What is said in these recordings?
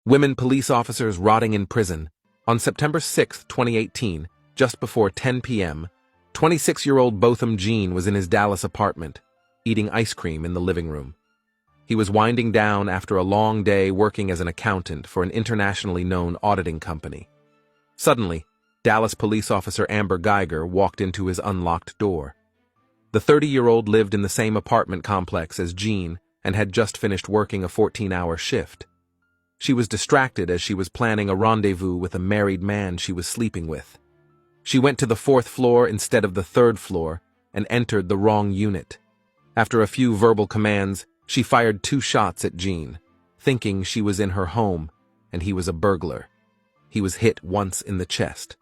Women police officers rotting in prison. On September 6, 2018, just before 10 p.m., 26-year-old Botham Jean was in his Dallas apartment, eating ice cream in the living room. He was winding down after a long day working as an accountant for an internationally known auditing company. Suddenly, Dallas police officer Amber Geiger walked into his unlocked door. The 30-year-old lived in the same apartment complex as Jean and had just finished working a 14-hour shift. She was distracted as she was planning a rendezvous with a married man she was sleeping with. She went to the 4th floor instead of the 3rd floor and entered the wrong unit. After a few verbal commands, she fired 2 shots at Jean, thinking she was in her home and he was a burglar. He was hit once in the chest.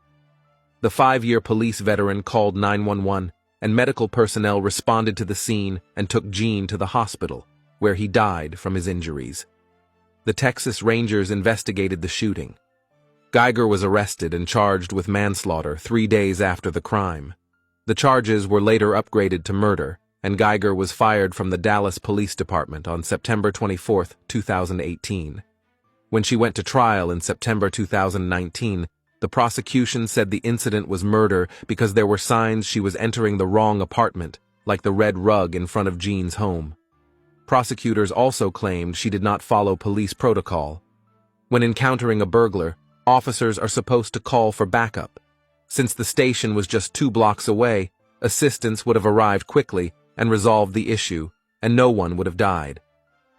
The 5-year police veteran called 911, and medical personnel responded to the scene and took Jean to the hospital, where he died from his injuries. The Texas Rangers investigated the shooting. Geiger was arrested and charged with manslaughter 3 days after the crime. The charges were later upgraded to murder, and Geiger was fired from the Dallas Police Department on September 24, 2018. When she went to trial in September 2019, the prosecution said the incident was murder because there were signs she was entering the wrong apartment, like the red rug in front of Jean's home. Prosecutors also claimed she did not follow police protocol. When encountering a burglar, officers are supposed to call for backup. Since the station was just 2 blocks away, assistance would have arrived quickly and resolved the issue, and no one would have died.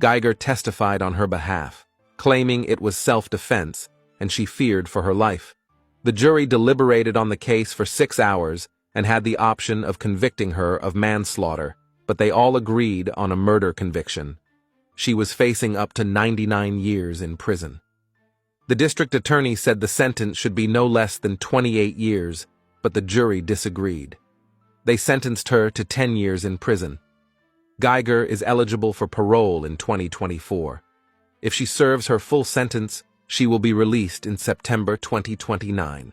Geiger testified on her behalf, claiming it was self-defense, and she feared for her life. The jury deliberated on the case for 6 hours and had the option of convicting her of manslaughter, but they all agreed on a murder conviction. She was facing up to 99 years in prison. The district attorney said the sentence should be no less than 28 years, but the jury disagreed. They sentenced her to 10 years in prison. Geiger is eligible for parole in 2024. If she serves her full sentence, she will be released in September 2029.